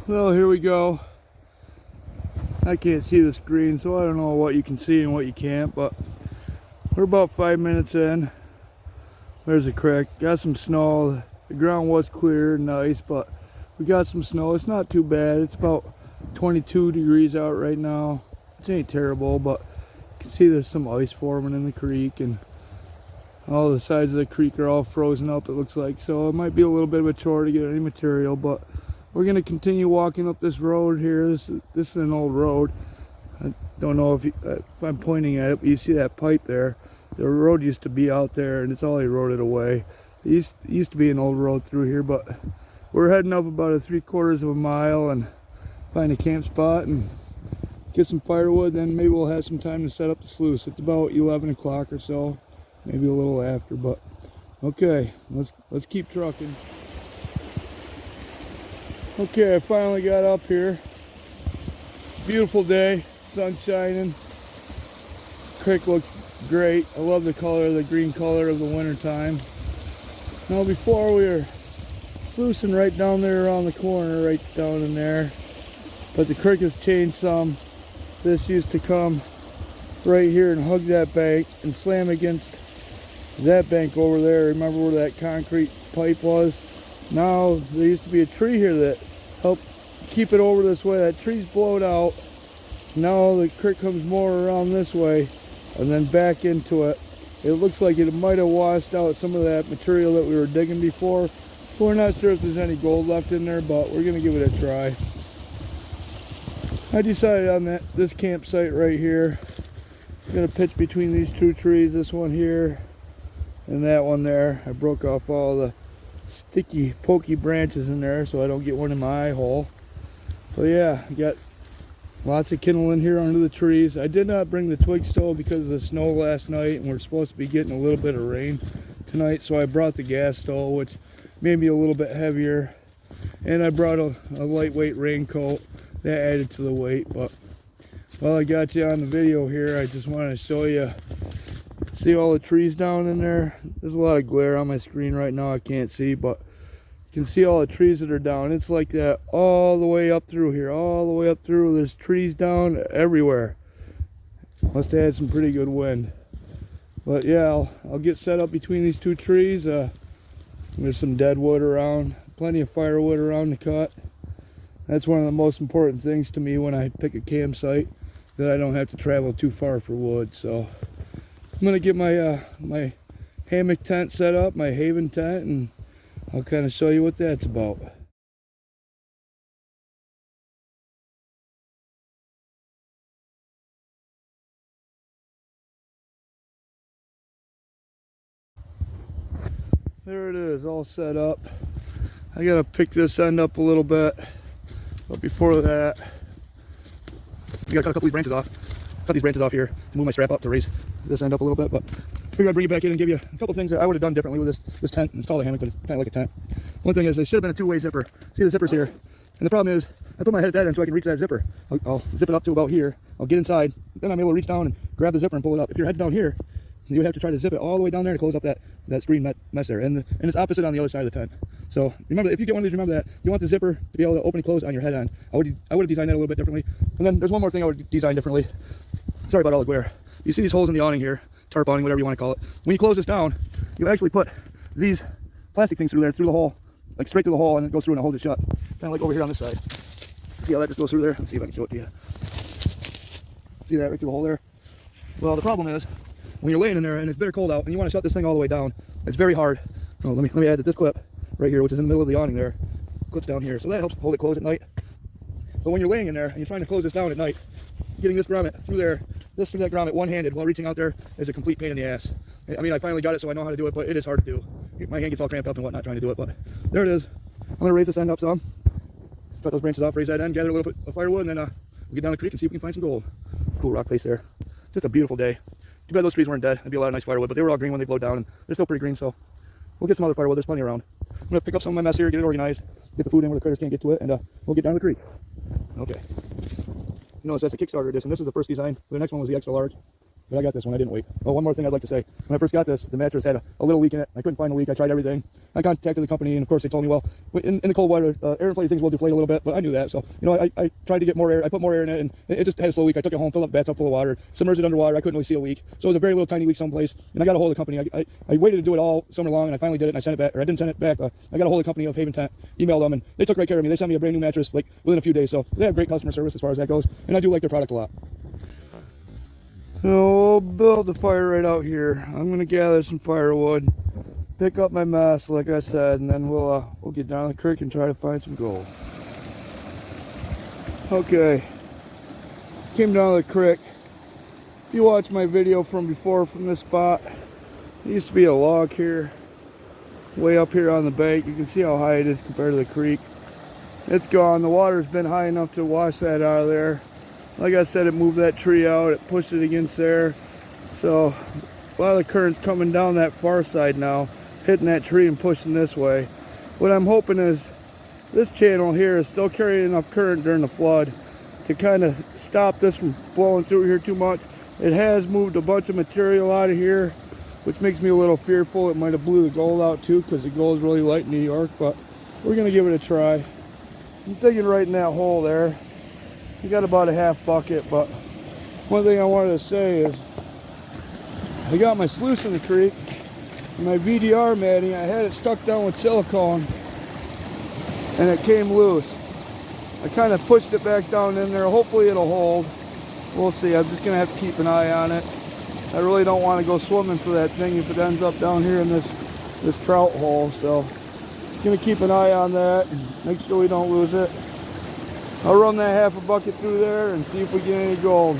Well, here we go. I can't see the screen, so I don't know what you can see and what you can't, but we're about 5 minutes in. There's a creek. Got some snow. The ground was clear and nice, but we got some snow. It's not too bad. It's about 22 degrees out right now. It ain't terrible, but you can see there's some ice forming in the creek, and all the sides of the creek are all frozen up, it looks like. So it might be a little bit of a chore to get any material, but we're going to continue walking up this road here. This is an old road. I don't know if I'm pointing at it, but you see that pipe there. The road used to be out there, and it's all eroded away. It used to be an old road through here, but we're heading up about 3/4 of a mile and find a camp spot and get some firewood. Then maybe we'll have some time to set up the sluice. It's about 11 o'clock or so, maybe a little after. But okay, let's keep trucking. Okay, I finally got up here. Beautiful day, sun shining. Creek looks great. I love the color, the green color of the winter time. Now before we were sluicing right down there around the corner, right down in there. But the creek has changed some. This used to come right here and hug that bank and slam against that bank over there. Remember where that concrete pipe was? Now there used to be a tree here that helped keep it over this way. That tree's blowed out. Now the creek comes more around this way and then back into it. It looks like it might have washed out some of that material that we were digging before. We're not sure if there's any gold left in there, but we're gonna give it a try. I decided on this campsite right here. I'm gonna pitch between these two trees, this one here and that one there. I broke off all the sticky, pokey branches in there so I don't get one in my eye hole. But yeah, I got lots of kindling here under the trees. I did not bring the twig stove because of the snow last night, and we're supposed to be getting a little bit of rain tonight, so I brought the gas stove, which made me a little bit heavier, and I brought a lightweight raincoat that added to the weight. But while I got you on the video here, I just want to show you. See all the trees down in there? There's a lot of glare on my screen right now, I can't see, but you can see all the trees that are down. It's like that all the way up through here, all the way up through. There's trees down everywhere. Must have had some pretty good wind. But yeah, I'll get set up between these two trees. There's some dead wood around, plenty of firewood around to cut. That's one of the most important things to me when I pick a campsite, that I don't have to travel too far for wood. So I'm gonna get my my hammock tent set up, my haven tent, and I'll kind of show you what that's about. There it is, all set up. I gotta pick this end up a little bit, but before that, I gotta cut a couple of these branches off. Cut these branches off here, move my strap up to raise this end up a little bit. But I figured I'd bring it back in and give you a couple things that I would have done differently with this tent. It's called a hammock, but it's kind of like a tent. One thing is, it should have been a two-way zipper. See, the zipper's here, and the problem is, I put my head at that end so I can reach that zipper. I'll zip it up to about here. I'll get inside, then I'm able to reach down and grab the zipper and pull it up. If your head's down here, you would have to try to zip it all the way down there to close up that screen mess there. And it's opposite on the other side of the tent. So remember, if you get one of these, remember that you want the zipper to be able to open and close on your head end. I would have designed that a little bit differently. And then there's one more thing I would design differently. Sorry about all the glare. You see these holes in the awning here, tarp awning, whatever you want to call it. When you close this down, you actually put these plastic things through there, through the hole, like straight through the hole, and it goes through and it holds it shut. Kind of like over here on this side. See how that just goes through there? Let's see if I can show it to you. See that right through the hole there? Well, the problem is, when you're laying in there and it's bitter cold out and you want to shut this thing all the way down, it's very hard. Oh, let me add this clip right here, which is in the middle of the awning there. Clips down here, so that helps hold it closed at night. But when you're laying in there and you're trying to close this down at night, getting this grommet through there, this through that grommet one-handed while reaching out there is a complete pain in the ass. I mean, I finally got it, so I know how to do it, but it is hard to do. My hand gets all cramped up and whatnot trying to do it, but there it is. I'm gonna raise this end up some, cut those branches off, raise that end, gather a little bit of firewood, and then we'll get down the creek and see if we can find some gold. Cool rock face there. Just a beautiful day. Too bad those trees weren't dead. That'd be a lot of nice firewood, but they were all green when they blowed down, and they're still pretty green, so we'll get some other firewood. There's plenty around. I'm gonna pick up some of my mess here, get it organized, get the food in where the critters can't get to it, and we'll get down to the creek. Okay. You notice that's a Kickstarter edition. This is the first design. The next one was the extra large. but I got this one. I didn't wait. Oh, one more thing I'd like to say. When I first got this, the mattress had a little leak in it. I couldn't find a leak. I tried everything. I contacted the company, and of course they told me, well, in the cold weather, air inflated things will deflate a little bit, but I knew that. So, you know, I tried to get more air. I put more air in it, and it just had a slow leak. I took it home, filled up the bathtub full of water, submerged it underwater. I couldn't really see a leak. So it was a very little tiny leak someplace, and I got a hold of the company. I waited to do it all summer long, and I finally did it, and I sent it back, or I didn't send it back. I got a hold of the company of Haven Tent, emailed them, and they took great care of me. They sent me a brand new mattress, like, within a few days. So they have great customer service as far as that goes, and I do like their product a lot. So we'll build the fire right out here. I'm gonna gather some firewood, pick up my mess, like I said, and then we'll get down the creek and try to find some gold. Okay, came down the creek. If you watch my video from before from this spot, there used to be a log here, way up here on the bank. You can see how high it is compared to the creek. It's gone. The water's been high enough to wash that out of there. Like I said, it moved that tree out, it pushed it against there. So a lot of the current's coming down that far side now, hitting that tree and pushing this way. What I'm hoping is this channel here is still carrying enough current during the flood to kind of stop this from blowing through here too much. It has moved a bunch of material out of here, which makes me a little fearful. It might have blew the gold out too, because the gold's really light in New York, but we're gonna give it a try. I'm digging right in that hole there. We got about a half bucket, but one thing I wanted to say is I got my sluice in the creek, and my VDR matting, I had it stuck down with silicone, and it came loose. I kind of pushed it back down in there. Hopefully it'll hold. We'll see. I'm just gonna have to keep an eye on it. I really don't want to go swimming for that thing if it ends up down here in this trout hole. So gonna keep an eye on that and make sure we don't lose it. I'll run that half a bucket through there and see if we get any gold.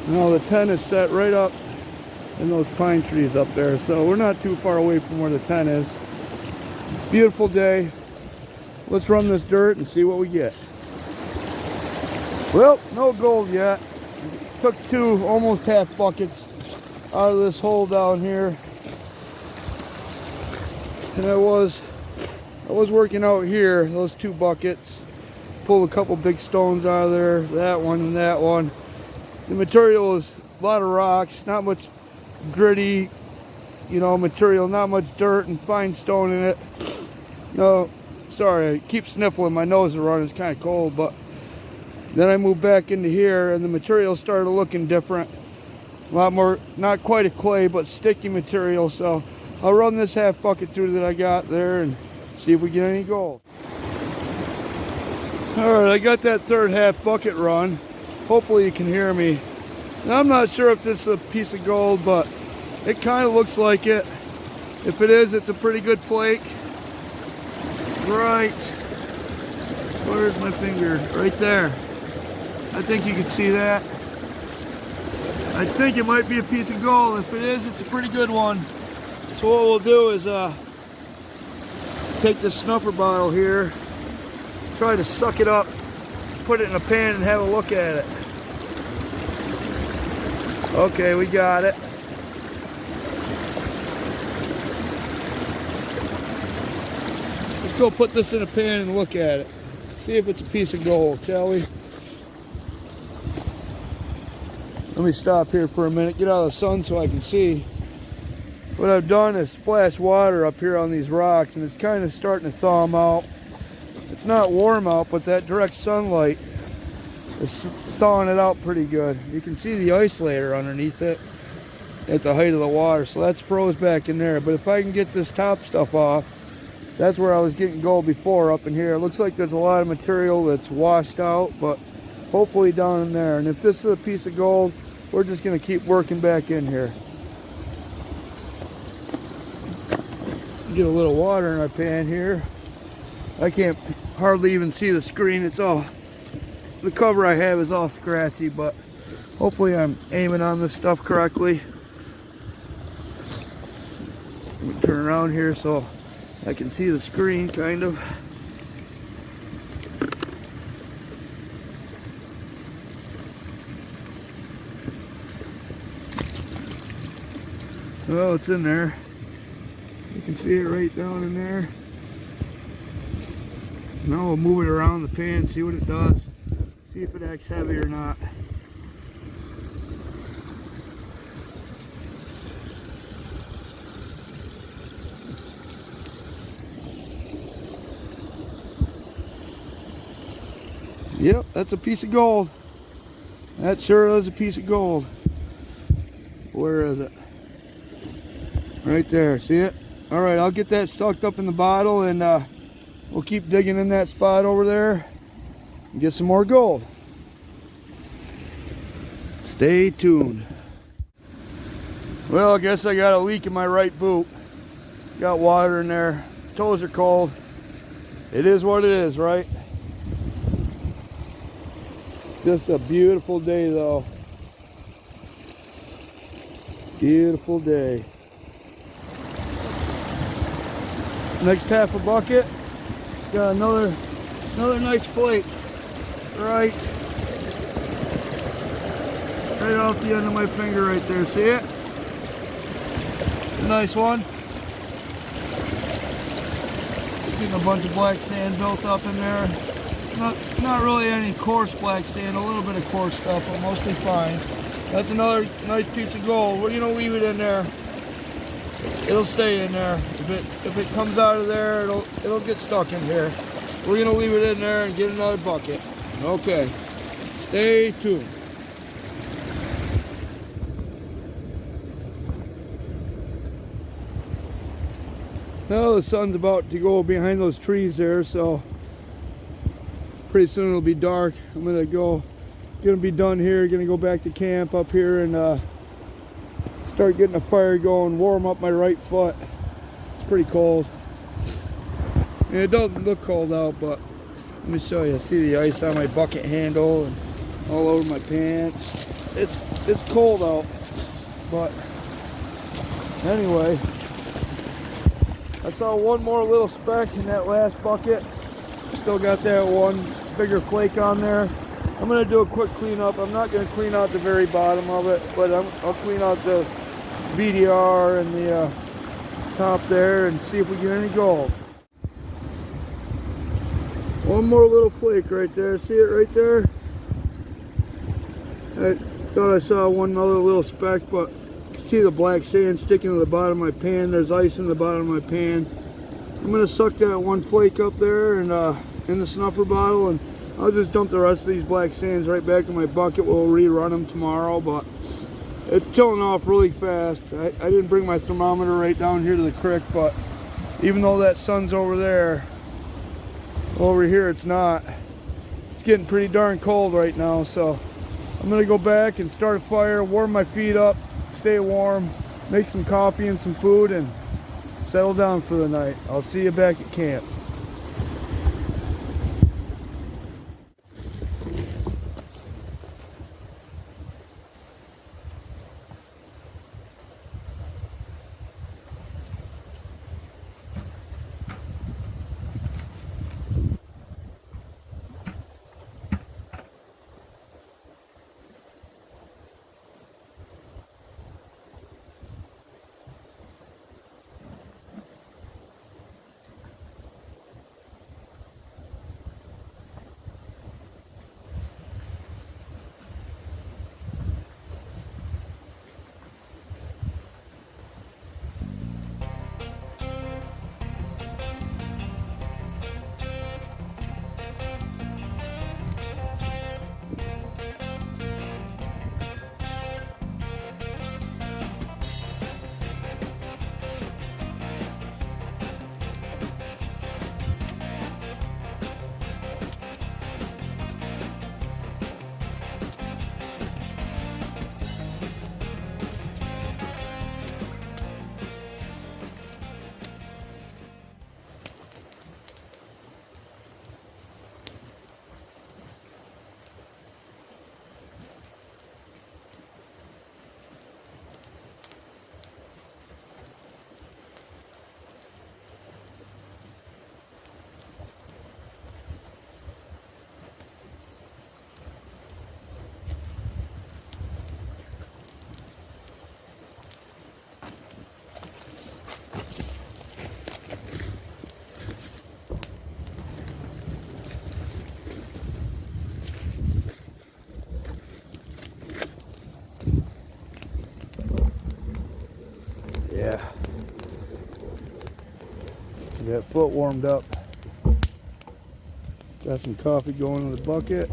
You know, the tent is set right up in those pine trees up there, so we're not too far away from where the tent is. Beautiful day. Let's run this dirt and see what we get. Well, no gold yet. Took two almost half buckets out of this hole down here, and I was working out here, those two buckets. Pulled a couple big stones out of there, that one and that one. The material is a lot of rocks, not much gritty, you know, material, not much dirt and fine stone in it. No, sorry, I keep sniffling, my nose is running, it's kind of cold, but then I moved back into here and the material started looking different. A lot more, not quite a clay, but sticky material, so I'll run this half bucket through that I got there and see if we get any gold. Alright, I got that third half bucket run. Hopefully you can hear me. Now, I'm not sure if this is a piece of gold, but it kind of looks like it. If it is, it's a pretty good flake. Right. Where's my finger? Right there. I think you can see that. I think it might be a piece of gold. If it is, it's a pretty good one. So what we'll do is take this snuffer bottle here, try to suck it up, put it in a pan and have a look at it. Okay, we got it. Let's go put this in a pan and look at it. See if it's a piece of gold, shall we? Let me stop here for a minute, get out of the sun so I can see. What I've done is splash water up here on these rocks, and it's kind of starting to thaw them out. It's not warm out, but that direct sunlight is thawing it out pretty good. You can see the ice layer underneath it at the height of the water, so that's froze back in there. But if I can get this top stuff off, that's where I was getting gold before, up in here. It looks like there's a lot of material that's washed out, but hopefully down in there. And if this is a piece of gold, we're just going to keep working back in here. Get a little water in our pan here. I can't hardly even see the screen. It's all, the cover I have is all scratchy, but hopefully I'm aiming on this stuff correctly. Let me turn around here so I can see the screen, kind of. Well, it's in there. You can see it right down in there. Now we'll move it around the pan, see what it does. See if it acts heavy or not. Yep, that's a piece of gold. That sure is a piece of gold. Where is it? Right there, see it? All right, I'll get that sucked up in the bottle, and we'll keep digging in that spot over there and get some more gold. Stay tuned. Well, I guess I got a leak in my right boot. Got water in there. Toes are cold. It is what it is, right? Just a beautiful day, though. Beautiful day. Next half a bucket. Got another nice flake. Right off the end of my finger right there. See it? A nice one. Getting a bunch of black sand built up in there. Not really any coarse black sand, a little bit of coarse stuff, but mostly fine. That's another nice piece of gold. We're gonna leave it in there. It'll stay in there. If it comes out of there, it'll get stuck in here. We're gonna leave it in there and get another bucket. Okay. Stay tuned. Well, the sun's about to go behind those trees there, so pretty soon it'll be dark. I'm gonna be done here, gonna go back to camp up here and start getting a fire going, warm up my right foot. It's pretty cold. And it doesn't look cold out, but let me show you. See the ice on my bucket handle and all over my pants. It's cold out, but anyway, I saw one more little speck in that last bucket. Still got that one bigger flake on there. I'm gonna do a quick cleanup. I'm not gonna clean out the very bottom of it, but I'll clean out the VDR and the top there and see if we get any gold. One more little flake right there. See it right there? I thought I saw one other little speck, but you can see the black sand sticking to the bottom of my pan. There's ice in the bottom of my pan. I'm gonna suck that one flake up there and in the snuffer bottle, and I'll just dump the rest of these black sands right back in my bucket. We'll rerun them tomorrow, but it's killing off really fast. I didn't bring my thermometer right down here to the creek, but even though that sun's over there, over here it's not. It's getting pretty darn cold right now, so I'm gonna go back and start a fire, warm my feet up, stay warm, make some coffee and some food, and settle down for the night. I'll see you back at camp. Yeah. Get that foot warmed up. Got some coffee going in the bucket.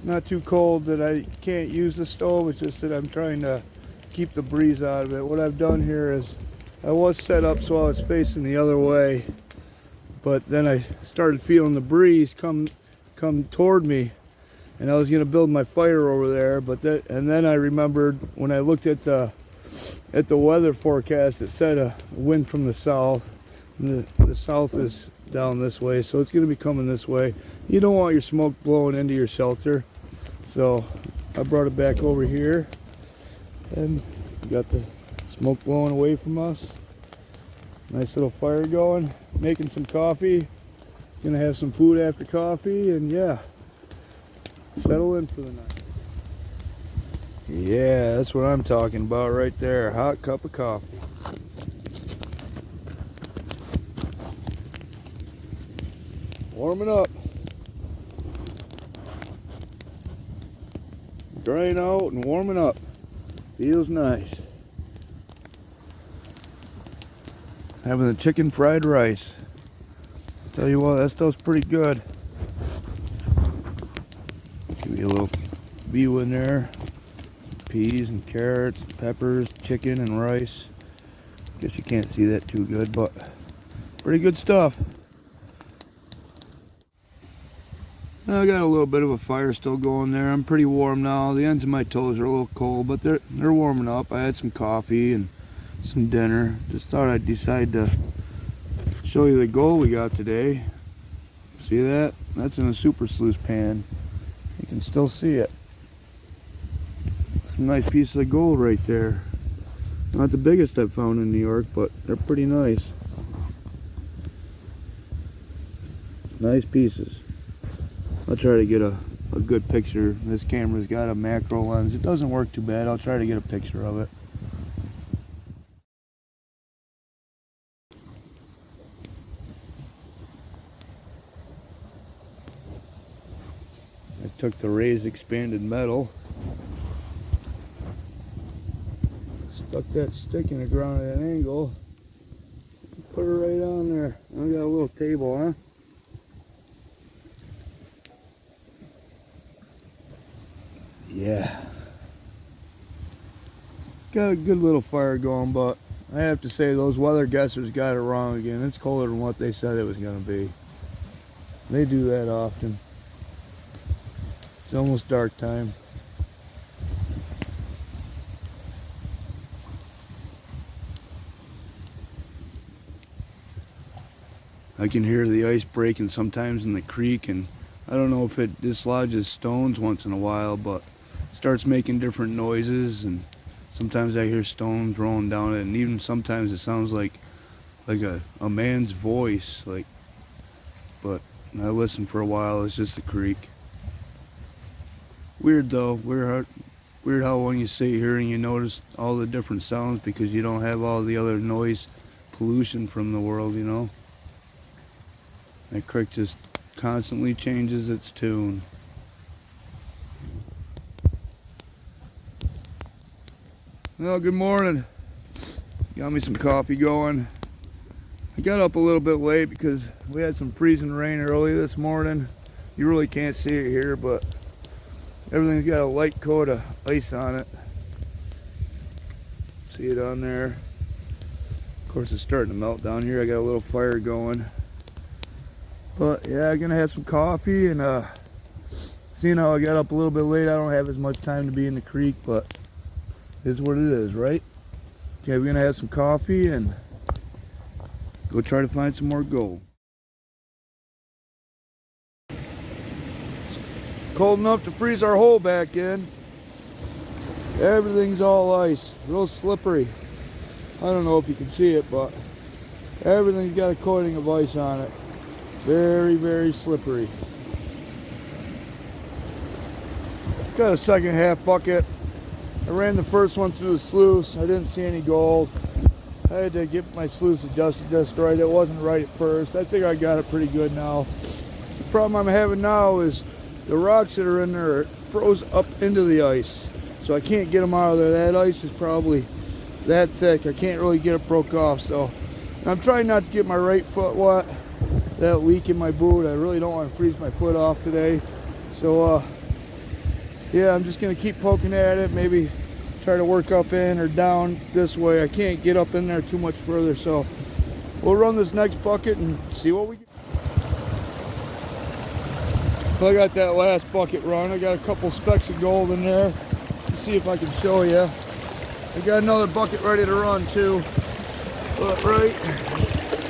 Not too cold that I can't use the stove. It's just that I'm trying to keep the breeze out of it. What I've done here is I was set up so I was facing the other way, but then I started feeling the breeze come toward me, and I was gonna build my fire over there. And then I remembered when I looked at the weather forecast, it said a wind from the south. And the south is down this way, so it's gonna be coming this way. You don't want your smoke blowing into your shelter, so I brought it back over here, and we got the smoke blowing away from us. Nice little fire going, making some coffee. Gonna have some food after coffee, and yeah, settle in for the night. Yeah, that's what I'm talking about right there. Hot cup of coffee. Warming up. Drying out and warming up. Feels nice. Having the chicken fried rice. Tell you what, that stuff's pretty good. Give you a little view in there. Peas and carrots, peppers, chicken and rice. Guess you can't see that too good, but pretty good stuff. Now I got a little bit of a fire still going there. I'm pretty warm now. The ends of my toes are a little cold, but they're warming up. I had some coffee and some dinner. Just thought I'd decide to show you the gold we got today. See that? That's in a super sluice pan. You can still see it. Some nice pieces of gold right there. Not the biggest I've found in New York, but they're pretty nice. Nice pieces. I'll try to get a good picture. This camera's got a macro lens. It doesn't work too bad. I'll try to get a picture of it. I took the raised expanded metal, stuck that stick in the ground at an angle, put it right on there. I got a little table, huh? Yeah. Got a good little fire going, but I have to say those weather guessers got it wrong again. It's colder than what they said it was going to be. They do that often. It's almost dark time. I can hear the ice breaking sometimes in the creek, and I don't know if it dislodges stones once in a while, but it starts making different noises, and sometimes I hear stones rolling down it, and even sometimes it sounds like a man's voice, but I listen for a while. It's just the creek. Weird though. Weird how when you sit here and you notice all the different sounds because you don't have all the other noise pollution from the world, you know. That creek just constantly changes its tune. Well, good morning. Got me some coffee going. I got up a little bit late because we had some freezing rain early this morning. You really can't see it here, but everything's got a light coat of ice on it. See it on there. Of course, it's starting to melt down here. I got a little fire going. But yeah, I'm gonna have some coffee, and seeing how I got up a little bit late, I don't have as much time to be in the creek, but it is what it is, right? Okay, we're gonna have some coffee and go try to find some more gold. Cold enough to freeze our hole back in. Everything's all ice, real slippery. I don't know if you can see it, but everything's got a coating of ice on it. Very, very slippery. Got a second half bucket. I ran the first one through the sluice. I didn't see any gold. I had to get my sluice adjusted just right. It wasn't right at first. I think I got it pretty good now. The problem I'm having now is the rocks that are in there are froze up into the ice. So I can't get them out of there. That ice is probably that thick. I can't really get it broke off. So I'm trying not to get my right foot wet. that leak in my boot. I really don't want to freeze my foot off today. So yeah, I'm just gonna keep poking at it, maybe try to work up in or down this way. I can't get up in there too much further, so we'll run this next bucket and see what we get. So I got that last bucket run. I got a couple specks of gold in there. Let's see if I can show you. I got another bucket ready to run too. But right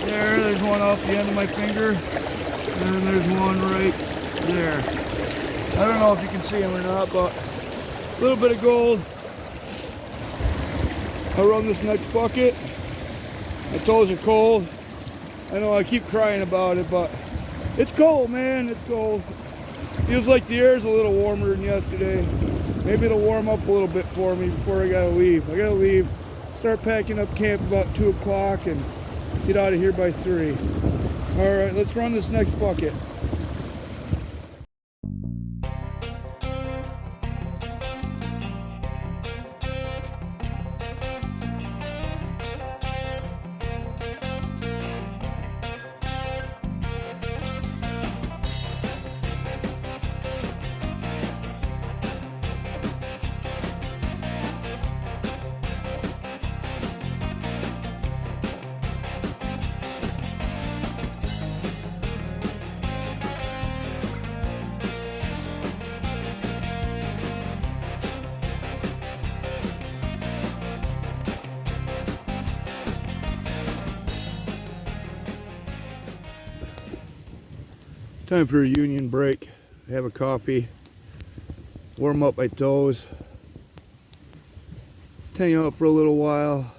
there's one off the end of my finger, and there's one right there. I don't know if you can see them or not, but a little bit of gold. I'll run this next bucket. My toes are cold. I know I keep crying about it, but it's cold, man. It's cold. Feels like the air's a little warmer than yesterday. Maybe it'll warm up a little bit for me before I gotta leave. I gotta leave, start packing up camp about 2 o'clock and get out of here by 3. All right, let's run this next bucket. Time for a union break. Have a coffee, warm up my toes, hang out for a little while.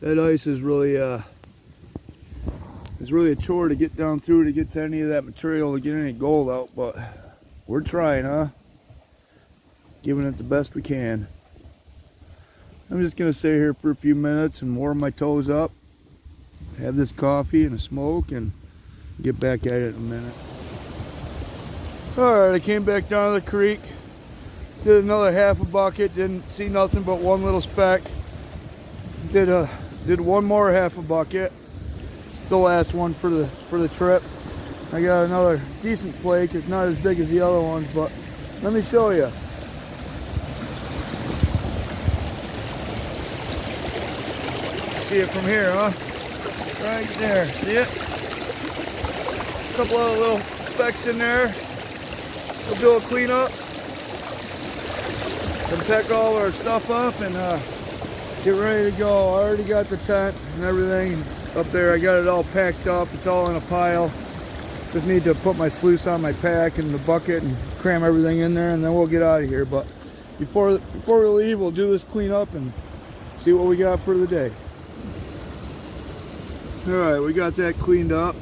That ice is really a chore to get down through to get to any of that material to get any gold out, but we're trying, huh? Giving it the best we can. I'm just gonna stay here for a few minutes and warm my toes up, have this coffee and a smoke, and get back at it in a minute. Alright, I came back down to the creek, did another half a bucket, didn't see nothing but one little speck. Did one more half a bucket, the last one for the trip. I got another decent flake. It's not as big as the other ones, but let me show you. See it from here, huh? Right there, see it? A couple of little specks in there. We'll do a cleanup and pack all our stuff up and get ready to go. I already got the tent and everything up there. I got it all packed up. It's all in a pile. Just need to put my sluice on my pack and the bucket and cram everything in there, and then we'll get out of here. But before we leave, we'll do this cleanup and see what we got for the day. All right, we got that cleaned up.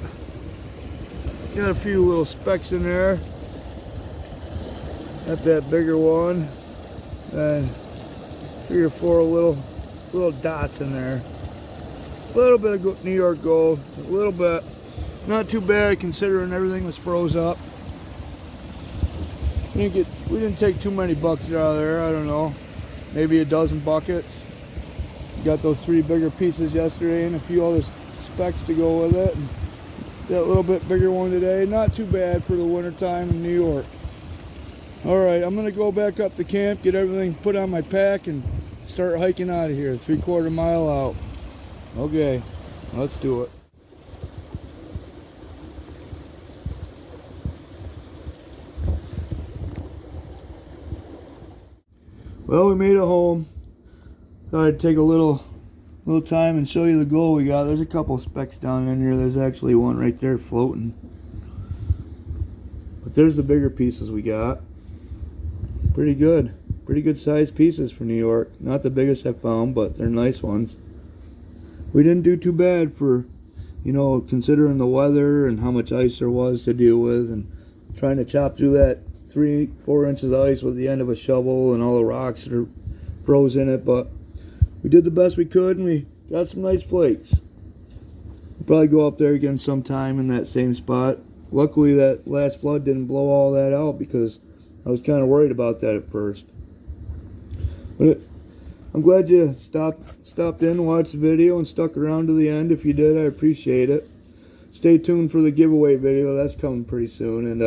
Got a few little specks in there. Got that bigger one, and 3 or 4 little dots in there. A little bit of New York gold, a little bit. Not too bad considering everything was froze up. We didn't take too many buckets out of there. I don't know, maybe a dozen buckets. Got those 3 bigger pieces yesterday and a few other specks to go with it. And that little bit bigger one today. Not too bad for the winter time in New York. Alright, I'm going to go back up to camp, get everything put on my pack, and start hiking out of here, 3/4 mile out. Okay, let's do it. Well, we made it home. Thought I'd take a little time and show you the gold we got. There's a couple specks down in here. There's actually one right there floating. But there's the bigger pieces we got. Pretty good sized pieces for New York. Not the biggest I found, but they're nice ones. We didn't do too bad for, you know, considering the weather and how much ice there was to deal with, and trying to chop through that 3-4 inches of ice with the end of a shovel and all the rocks that are froze in it. But we did the best we could, and we got some nice flakes. We'll probably go up there again sometime in that same spot. Luckily that last flood didn't blow all that out, because I was kind of worried about that at first. But I'm glad you stopped in and watched the video and stuck around to the end. If you did, I appreciate it. stay tuned for the giveaway video. That's coming pretty soon. And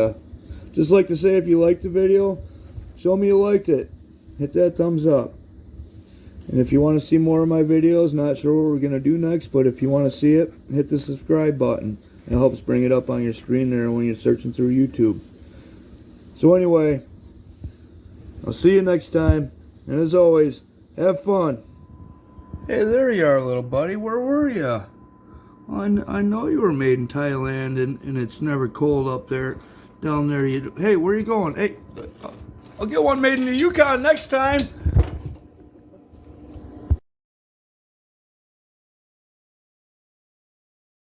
just like to say, if you liked the video, show me you liked it. Hit that thumbs up. And if you want to see more of my videos, not sure what we're going to do next, but if you want to see it, hit the subscribe button. It helps bring it up on your screen there when you're searching through YouTube. So anyway, I'll see you next time. And as always, have fun. Hey, there you are, little buddy. Where were you? I know you were made in Thailand, and it's never cold up there. Down there, hey, where are you going? Hey, I'll get one made in the Yukon next time.